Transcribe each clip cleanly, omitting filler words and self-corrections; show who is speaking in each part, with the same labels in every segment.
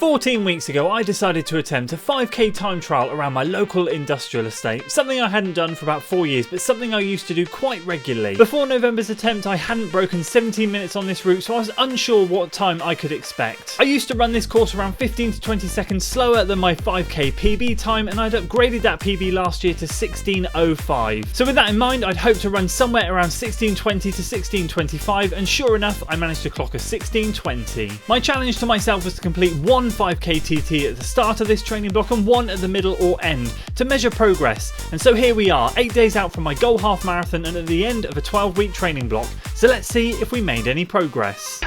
Speaker 1: 14 weeks ago, I decided to attempt a 5k time trial around my local industrial estate, something I hadn't done for about 4 years, but something I used to do quite regularly. Before November's attempt, I hadn't broken 17 minutes on this route, so I was unsure what time I could expect. I used to run this course around 15 to 20 seconds slower than my 5k PB time, and I'd upgraded that PB last year to 16:05. So with that in mind, I'd hoped to run somewhere around 16:20 to 16:25, and sure enough, I managed to clock a 16:20. My challenge to myself was to complete one 5k TT at the start of this training block and one at the middle or end to measure progress. And so here we are, 8 days out from my goal half marathon and at the end of a 12-week training block. So let's see if we made any progress.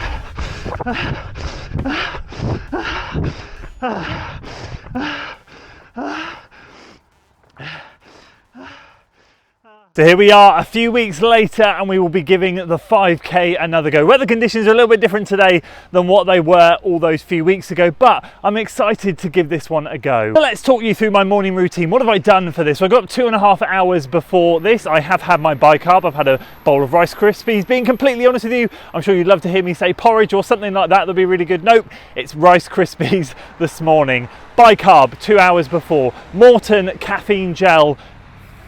Speaker 1: So here we are a few weeks later and we will be giving the 5k another go. Weather conditions are a little bit different today than what they were all those few weeks ago, but I'm excited to give this one a go. So let's talk you through my morning routine. What have I done for this? So I got up 2.5 hours before this. I have had my bicarb. I've had a bowl of Rice Krispies. Being completely honest with you, I'm sure you'd love to hear me say porridge or something like that. That'd be really good. Nope, it's Rice Krispies this morning. Bicarb 2 hours before. Morton caffeine gel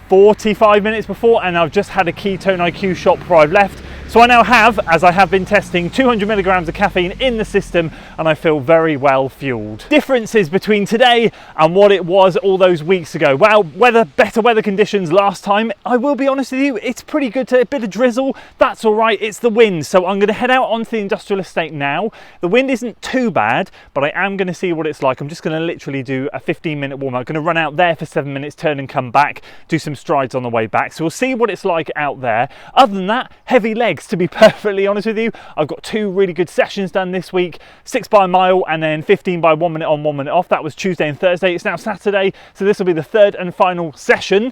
Speaker 1: 45 minutes before, and I've just had a Ketone IQ shot before I've left. So I now have, as I have been testing, 200 milligrams of caffeine in the system and I feel very well fueled. Differences between today and what it was all those weeks ago. Well, better weather conditions last time. I will be honest with you, it's pretty good. A bit of drizzle, that's all right. It's the wind. So I'm going to head out onto the industrial estate now. The wind isn't too bad, but I am going to see what it's like. I'm just going to literally do a 15-minute warm up. I'm going to run out there for 7 minutes, turn and come back, do some strides on the way back. So we'll see what it's like out there. Other than that, heavy legs. To be perfectly honest with you, I've got 2 really good sessions done this week, 6 by a mile and then 15 by 1 minute on, 1 minute off. That was Tuesday and Thursday. It's now Saturday, so this will be the third and final session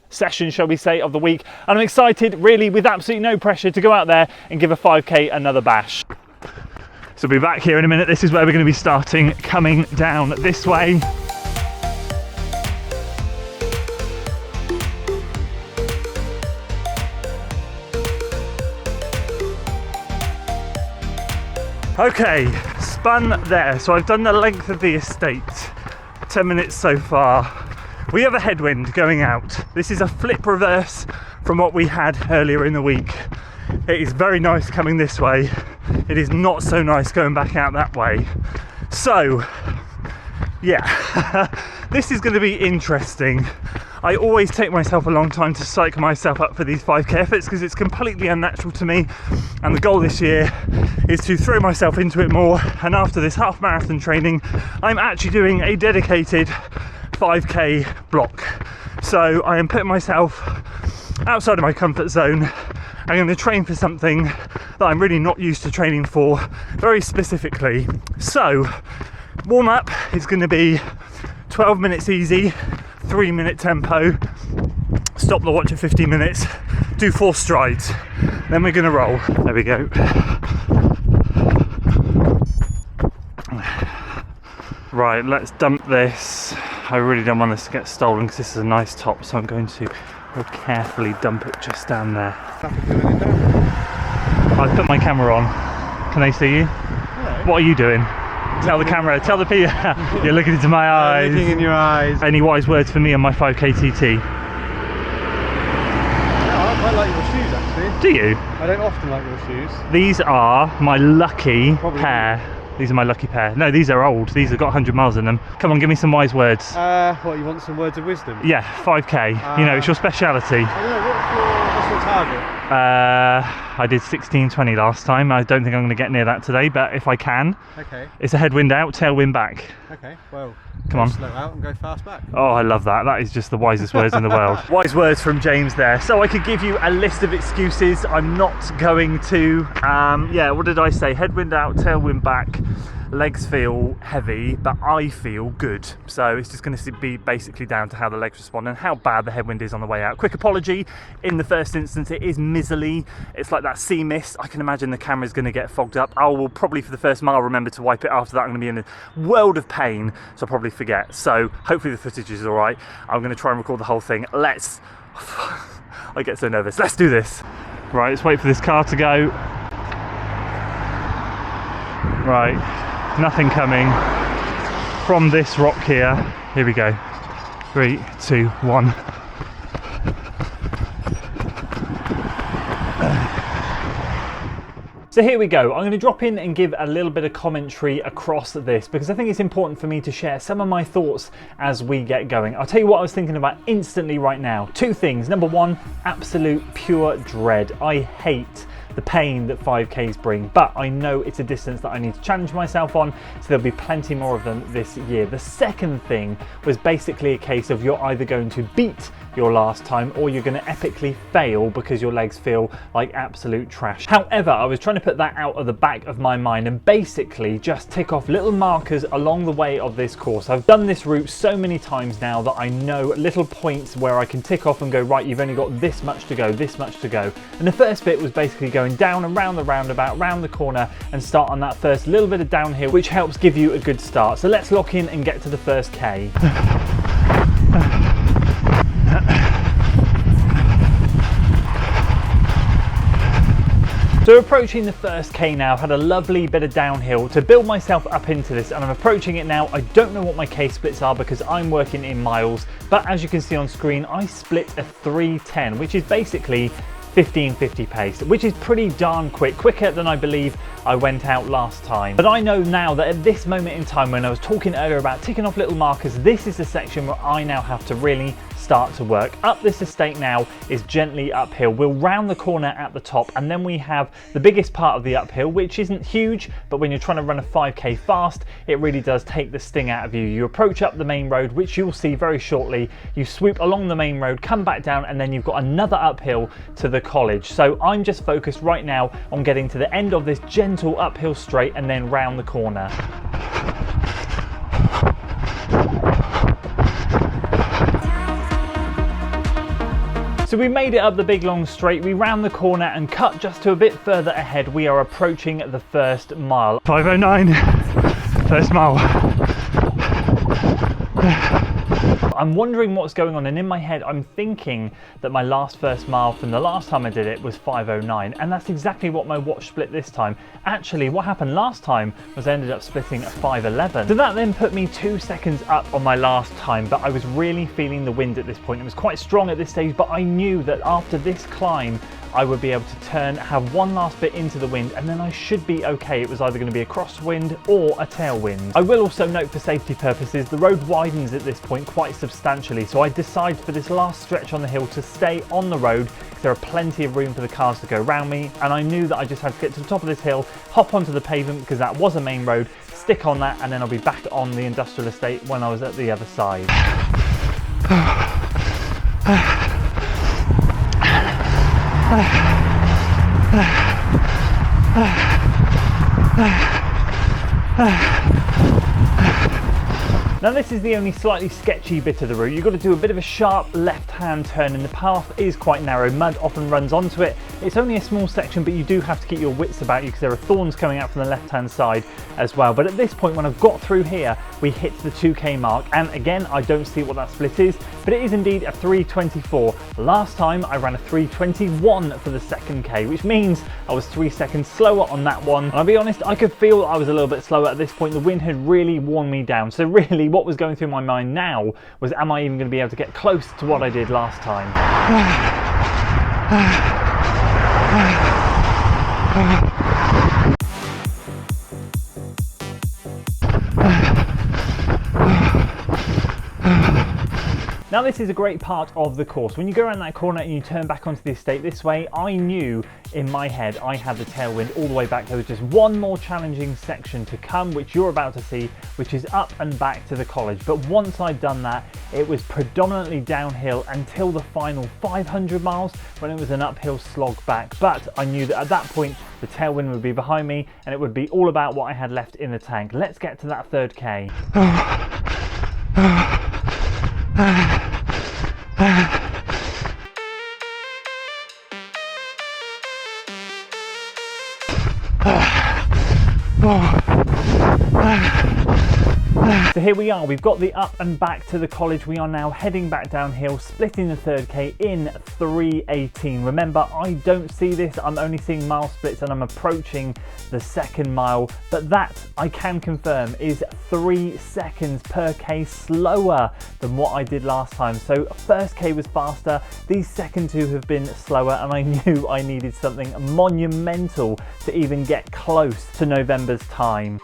Speaker 1: shall we say, of the week. And I'm excited, really, with absolutely no pressure, to go out there and give a 5k another bash. So we'll be back here in a minute. This is where we're going to be starting, coming down this way. Okay, spun there. So I've done the length of the estate, 10 minutes so far. We have a headwind going out. This is a flip reverse from what we had earlier in the week. It is very nice coming this way. It is not so nice going back out that way. So, yeah, this is going to be interesting. I always take myself a long time to psych myself up for these 5k efforts because it's completely unnatural to me, and the goal this year is to throw myself into it more. And after this half marathon training, I'm actually doing a dedicated 5k block. So I am putting myself outside of my comfort zone. I'm going to train for something that I'm really not used to training for, very specifically. So warm up is going to be 12 minutes easy, 3-minute tempo, stop the watch at 15 minutes, do 4 strides, then we're going to roll. There we go. Right, let's dump this. I really don't want this to get stolen because this is a nice top, so I'm going to very carefully dump it just down there. I've put my camera on. Can they see you? Hello. What are you doing? Tell the camera, tell the people. You're looking into my eyes.
Speaker 2: I'm looking in your eyes.
Speaker 1: Any wise words for me on my 5k TT?
Speaker 2: I quite like your shoes, actually.
Speaker 1: Do you?
Speaker 2: I don't often like your shoes.
Speaker 1: These are my lucky pair. These are my lucky pair. No, these are old. These have got 100 miles in them. Come on, give me some wise words.
Speaker 2: What, you want some words of wisdom?
Speaker 1: Yeah, 5k. You know, it's your speciality.
Speaker 2: I don't know, what's your target?
Speaker 1: I did 16:20 last time. I don't think I'm going to get near that today, but if I can.
Speaker 2: Okay.
Speaker 1: It's a headwind out, tailwind back.
Speaker 2: Okay, well,
Speaker 1: come on.
Speaker 2: Slow out and go fast back.
Speaker 1: Oh, I love that. That is just the wisest words in the world. Wise words from James there. So I could give you a list of excuses. I'm not going to. Yeah, what did I say? Headwind out, tailwind back. Legs feel heavy, but I feel good. So it's just going to be basically down to how the legs respond and how bad the headwind is on the way out. Quick apology. In the first instance, it is miserly. It's like that sea mist. I can imagine the camera's going to get fogged up. I will probably for the first mile remember to wipe it. After that, I'm going to be in a world of pain, so I'll probably forget. So hopefully the footage is all right. I'm going to try and record the whole thing. Let's... I get so nervous. Let's do this. Right, let's wait for this car to go. Right. Nothing coming. from this rock here. Here we go. 3, 2, 1. So here we go. I'm going to drop in and give a little bit of commentary across this because I think it's important for me to share some of my thoughts as we get going. I'll tell you what I was thinking about instantly right now. 2 things. Number 1, absolute pure dread. I hate the pain that 5Ks bring, but I know it's a distance that I need to challenge myself on, so there'll be plenty more of them this year. The second thing was basically a case of you're either going to beat your last time or you're going to epically fail because your legs feel like absolute trash. However, I was trying to put that out of the back of my mind and basically just tick off little markers along the way of this course. I've done this route so many times now that I know little points where I can tick off and go, right, you've only got this much to go, this much to go. And the first bit was basically going down around the roundabout, round the corner, and start on that first little bit of downhill, which helps give you a good start. So let's lock in and get to the first K. So approaching the first K now, had a lovely bit of downhill to build myself up into this, and I'm approaching it now. I don't know what my K splits are because I'm working in miles, but as you can see on screen, I split a 3:10, which is basically 15:50 pace, which is pretty darn quick, quicker than I believe I went out last time. But I know now that at this moment in time, when I was talking earlier about ticking off little markers, this is the section where I now have to really start to work. Up this estate now is gently uphill. We'll round the corner at the top, and then we have the biggest part of the uphill, which isn't huge, but when you're trying to run a 5K fast, it really does take the sting out of you. You approach up the main road, which you'll see very shortly. You swoop along the main road, come back down, and then you've got another uphill to the college. So I'm just focused right now on getting to the end of this gentle uphill straight and then round the corner. So we made it up the big long straight, we round the corner and cut just to a bit further ahead. We are approaching the first mile. 5:09, first mile. I'm wondering what's going on, and in my head I'm thinking that my first mile from the last time I did it was 5:09, and that's exactly what my watch split this time. Actually, what happened last time was I ended up splitting at 5:11. So that then put me 2 seconds up on my last time, but I was really feeling the wind at this point. It was quite strong at this stage, but I knew that after this climb I would be able to turn, have one last bit into the wind, and then I should be okay. It was either going to be a crosswind or a tailwind. I will also note, for safety purposes, the road widens at this point quite substantially, so I decided for this last stretch on the hill to stay on the road because there are plenty of room for the cars to go around me, and I knew that I just had to get to the top of this hill, hop onto the pavement because that was a main road, stick on that, and then I'll be back on the industrial estate when I was at the other side. Now this is the only slightly sketchy bit of the route. You've got to do a bit of a sharp left-hand turn, and the path is quite narrow. Mud often runs onto it. It's only a small section, but you do have to keep your wits about you because there are thorns coming out from the left-hand side as well. But at this point, when I've got through here, we hit the 2K mark, and again, I don't see what that split is, but it is indeed a 3:24. Last time I ran a 3:21 for the second K, which means I was 3 seconds slower on that one. And I'll be honest, I could feel I was a little bit slower at this point. The wind had really worn me down. So really, what was going through my mind now was, am I even going to be able to get close to what I did last time? Now this is a great part of the course. When you go around that corner and you turn back onto the estate this way, I knew in my head I had the tailwind all the way back. There was just one more challenging section to come, which you're about to see, which is up and back to the college. But once I'd done that, it was predominantly downhill until the final 500 miles when it was an uphill slog back. But I knew that at that point, the tailwind would be behind me and it would be all about what I had left in the tank. Let's get to that third K. So here we are, we've got the up and back to the college. We are now heading back downhill, splitting the third K in 3:18. Remember, I don't see this, I'm only seeing mile splits and I'm approaching the second mile, but that I can confirm is 3 seconds per K slower than what I did last time. So first K was faster, these second two have been slower, and I knew I needed something monumental to even get close to November's time.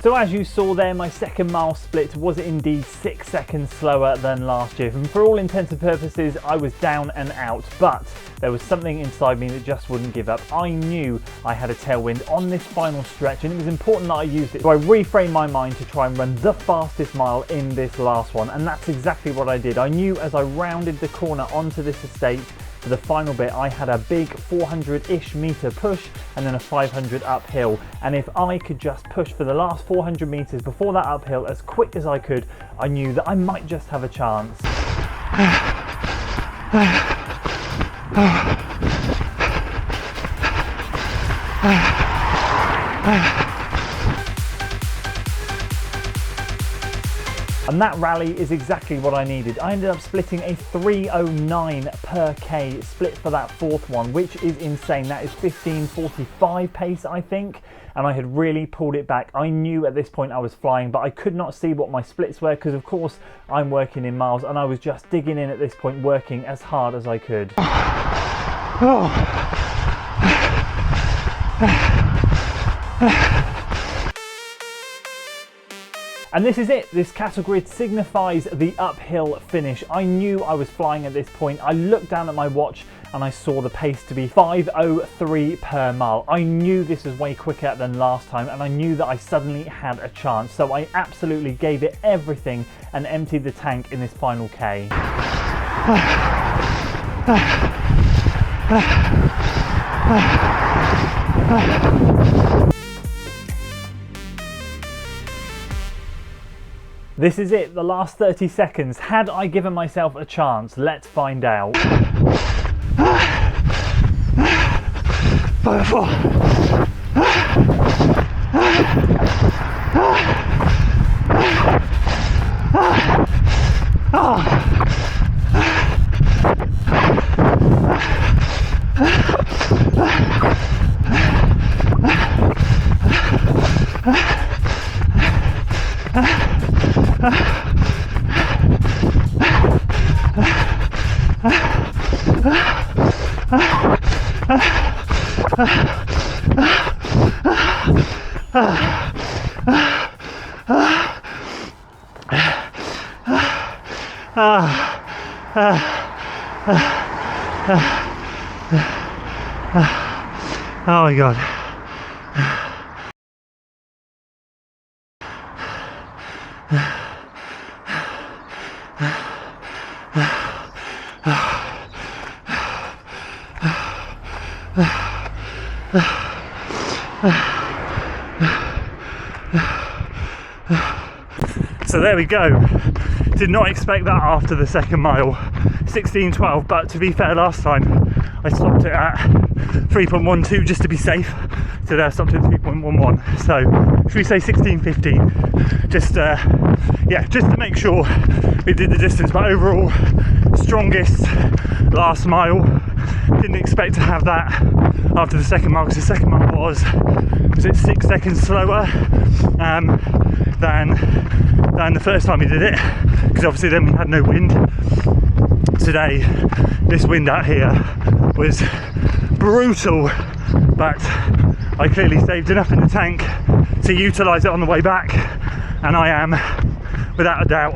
Speaker 1: So as you saw there, my second mile split was indeed 6 seconds slower than last year. And for all intents and purposes, I was down and out, but there was something inside me that just wouldn't give up. I knew I had a tailwind on this final stretch, and it was important that I used it. So I reframed my mind to try and run the fastest mile in this last one, and that's exactly what I did. I knew as I rounded the corner onto this estate, for the final bit, I had a big 400-ish meter push and then a 500 uphill. And if I could just push for the last 400 meters before that uphill as quick as I could, I knew that I might just have a chance. And that rally is exactly what I needed. I ended up splitting a 3:09 per K split for that fourth one, which is insane. That is 15:45 pace, I think. And I had really pulled it back. I knew at this point I was flying, but I could not see what my splits were because, of course, I'm working in miles, and I was just digging in at this point, working as hard as I could. And this is it. This cattle grid signifies the uphill finish. I knew I was flying at this point. I looked down at my watch and I saw the pace to be 5:03 per mile. I knew this was way quicker than last time, and I knew that I suddenly had a chance. So I absolutely gave it everything and emptied the tank in this final K. This is it, the last 30 seconds. Had I given myself a chance? Let's find out. Oh my God. So there we go. Did not expect that after the second mile. 16:12, but to be fair, last time I stopped it at 3.12 just to be safe. Today I stopped at 3.11. So should we say 16:15? Just just to make sure we did the distance. But overall, strongest last mile. Didn't expect to have that after the second mile, because the second mile was it 6 seconds slower than the first time we did it, because obviously then we had no wind. Today this wind out here was brutal, but I clearly saved enough in the tank to utilise it on the way back, and I am without a doubt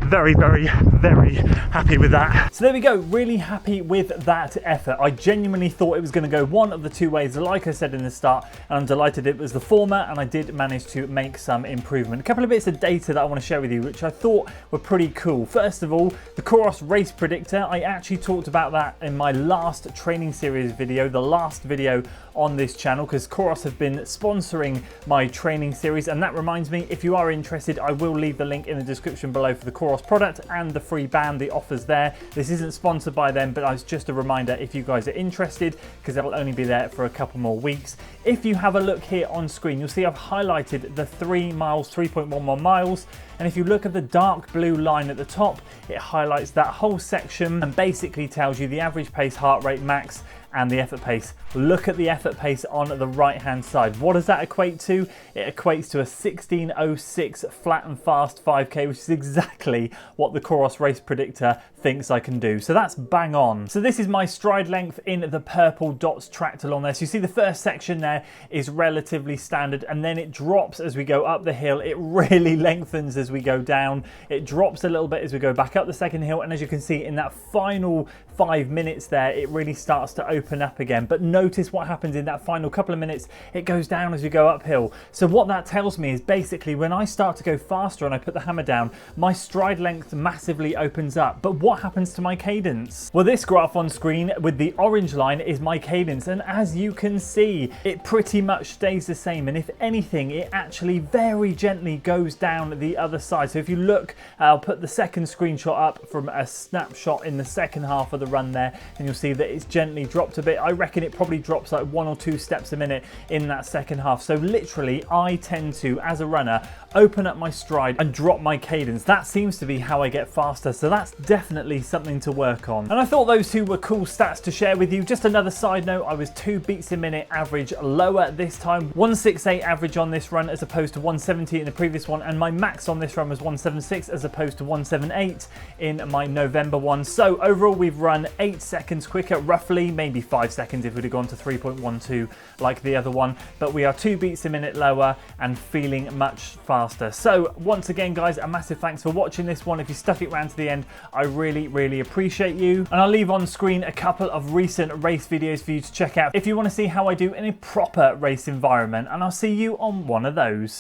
Speaker 1: very, very, very happy with that. So there we go, really happy with that effort. I genuinely thought it was going to go one of the two ways, like I said in the start, and I'm delighted it was the former, and I did manage to make some improvement. A couple of bits of data that I want to share with you, which I thought were pretty cool. First of all, the Coros Race Predictor. I actually talked about that in my last training series video, the last video on this channel, because Coros have been sponsoring my training series. And that reminds me, if you are interested, I will leave the link in the description below for the Coros product and the free band, the offers there. This isn't sponsored by them, but it's just a reminder if you guys are interested, because it'll only be there for a couple more weeks. If you have a look here on screen, you'll see I've highlighted the 3 miles, 3.11 miles. And if you look at the dark blue line at the top, it highlights that whole section and basically tells you the average pace, heart rate, max, and the effort pace. Look at the effort pace on the right hand side. What does that equate to? It equates to a 16:06 flat and fast 5k, which is exactly what the Coros Race Predictor thinks I can do. So that's bang on. So this is my stride length in the purple dots tracked along there. So you see the first section there is relatively standard, and then it drops as we go up the hill. It really lengthens as we go down. It drops a little bit as we go back up the second hill, and as you can see in that final 5 minutes there, it really starts to open up again. But notice what happens in that final couple of minutes. It goes down as we go uphill. So what that tells me is basically when I start to go faster and I put the hammer down, my stride length massively opens up. But what happens to my cadence? Well, this graph on screen with the orange line is my cadence, and as you can see, it pretty much stays the same, and if anything, it actually very gently goes down the other side. So if you look, I'll put the second screenshot up from a snapshot in the second half of the run there, and you'll see that it's gently dropped a bit. I reckon it probably drops like 1 or 2 steps a minute in that second half. So literally, I tend to, as a runner, open up my stride and drop my cadence. That seems to be how I get faster, so that's definitely something to work on. And I thought those two were cool stats to share with you. Just another side note, I was 2 beats a minute average lower this time, 168 average on this run as opposed to 170 in the previous one, and my max on this run was 176 as opposed to 178 in my November one. So overall, we've run 8 seconds quicker, roughly, maybe 5 seconds if we'd have gone to 3.12 like the other one, but we are 2 beats a minute lower and feeling much faster. So once again, guys, a massive thanks for watching this one. If you stuck it around to the end, I really appreciate you. And I'll leave on screen a couple of recent race videos for you to check out if you want to see how I do in a proper race environment, and I'll see you on one of those.